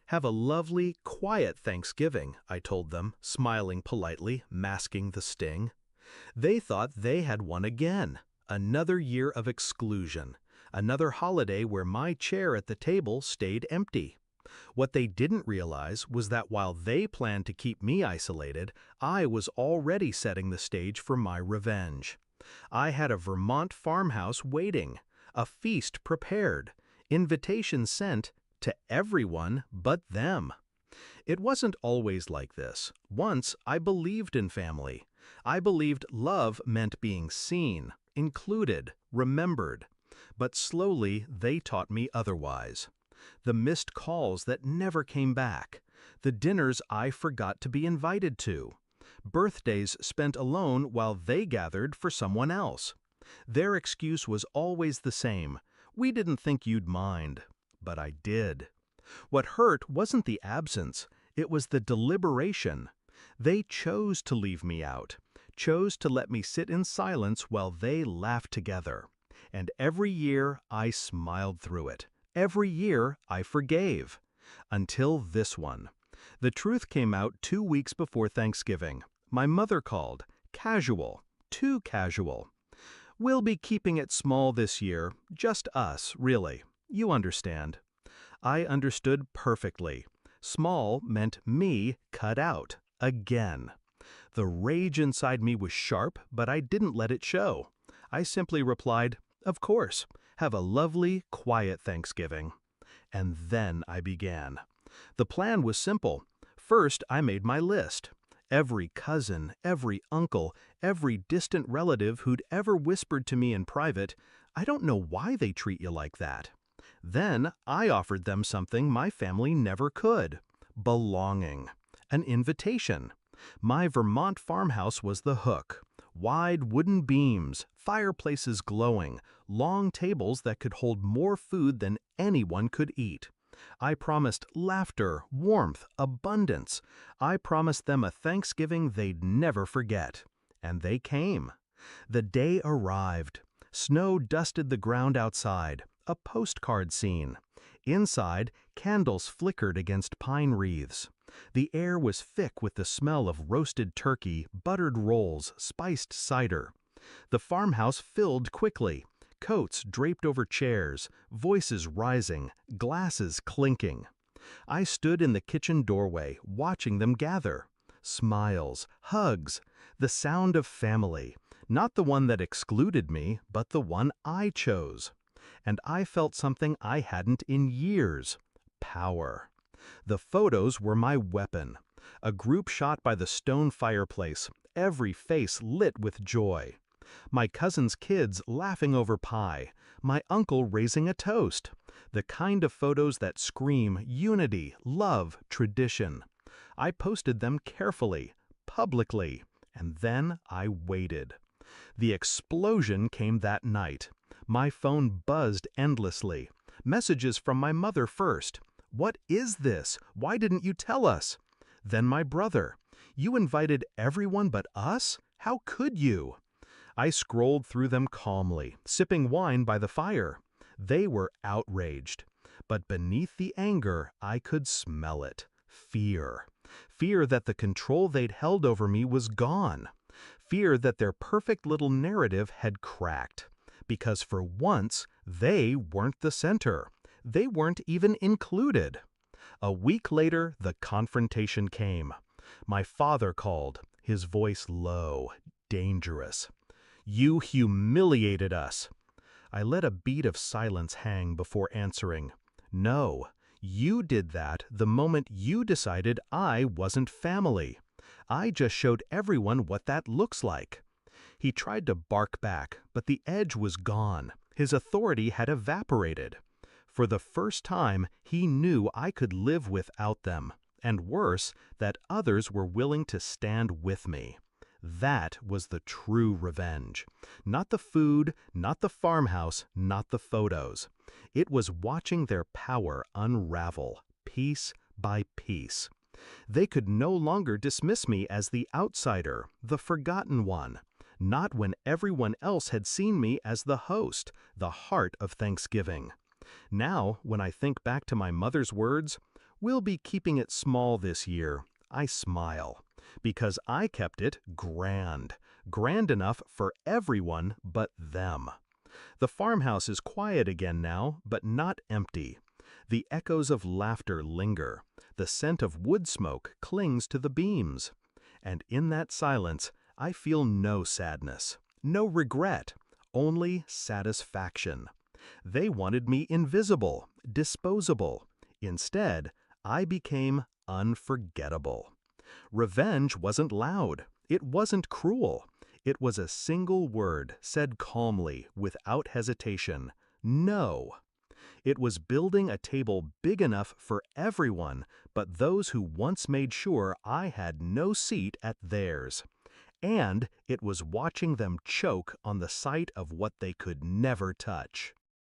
Have a lovely, quiet Thanksgiving, I told them, smiling politely, masking the sting. They thought they had won again. Another year of exclusion. Another holiday where my chair at the table stayed empty. What they didn't realize was that while they planned to keep me isolated, I was already setting the stage for my revenge. I had a Vermont farmhouse waiting, a feast prepared, invitations sent to everyone but them. It wasn't always like this. Once I believed in family. I believed love meant being seen, included, remembered. But slowly they taught me otherwise. The missed calls that never came back. The dinners I forgot to be invited to. Birthdays spent alone while they gathered for someone else. Their excuse was always the same. We didn't think you'd mind. But I did. What hurt wasn't the absence, it was the deliberation. They chose to leave me out, chose to let me sit in silence while they laughed together. And every year I smiled through it. Every year I forgave. Until this one. The truth came out 2 weeks before Thanksgiving. My mother called. Casual. Too casual. We'll be keeping it small this year. Just us, really. You understand. I understood perfectly. Small meant me cut out. Again. The rage inside me was sharp, but I didn't let it show. I simply replied, "Of course. Have a lovely, quiet Thanksgiving." And then I began. The plan was simple. First, I made my list. Every cousin, every uncle, every distant relative who'd ever whispered to me in private, "I don't know why they treat you like that." Then I offered them something my family never could. Belonging. An invitation. My Vermont farmhouse was the hook. Wide wooden beams, fireplaces glowing, long tables that could hold more food than anyone could eat. I promised laughter, warmth, abundance. I promised them a Thanksgiving they'd never forget. And they came. The day arrived. Snow dusted the ground outside. A postcard scene. Inside, candles flickered against pine wreaths. The air was thick with the smell of roasted turkey, buttered rolls, spiced cider. The farmhouse filled quickly. Coats draped over chairs, voices rising, glasses clinking. I stood in the kitchen doorway, watching them gather. Smiles, hugs, the sound of family. Not the one that excluded me, but the one I chose. And I felt something I hadn't in years. Power. The photos were my weapon. A group shot by the stone fireplace, every face lit with joy. My cousin's kids laughing over pie, my uncle raising a toast. The kind of photos that scream unity, love, tradition. I posted them carefully, publicly, and then I waited. The explosion came that night. My phone buzzed endlessly. Messages from my mother first. "What is this? Why didn't you tell us?" Then my brother. "You invited everyone but us? How could you?" I scrolled through them calmly, sipping wine by the fire. They were outraged. But beneath the anger, I could smell it. Fear. Fear that the control they'd held over me was gone. Fear that their perfect little narrative had cracked. Because for once, they weren't the center. They weren't even included. A week later, the confrontation came. My father called, his voice low, dangerous. "You humiliated us." I let a beat of silence hang before answering. "No, you did that the moment you decided I wasn't family. I just showed everyone what that looks like." He tried to bark back, but the edge was gone. His authority had evaporated. For the first time, he knew I could live without them, and worse, that others were willing to stand with me. That was the true revenge. Not the food, not the farmhouse, not the photos. It was watching their power unravel, piece by piece. They could no longer dismiss me as the outsider, the forgotten one. Not when everyone else had seen me as the host, the heart of Thanksgiving. Now, when I think back to my mother's words, We'll be keeping it small this year. I smile, because I kept it grand, grand enough for everyone but them. The farmhouse is quiet again now, but not empty. The echoes of laughter linger. The scent of wood smoke clings to the beams. And in that silence, I feel no sadness, no regret, only satisfaction. They wanted me invisible, disposable. Instead, I became unforgettable. Revenge wasn't loud. It wasn't cruel. It was a single word said calmly, without hesitation. No. It was building a table big enough for everyone but those who once made sure I had no seat at theirs. And it was watching them choke on the sight of what they could never touch.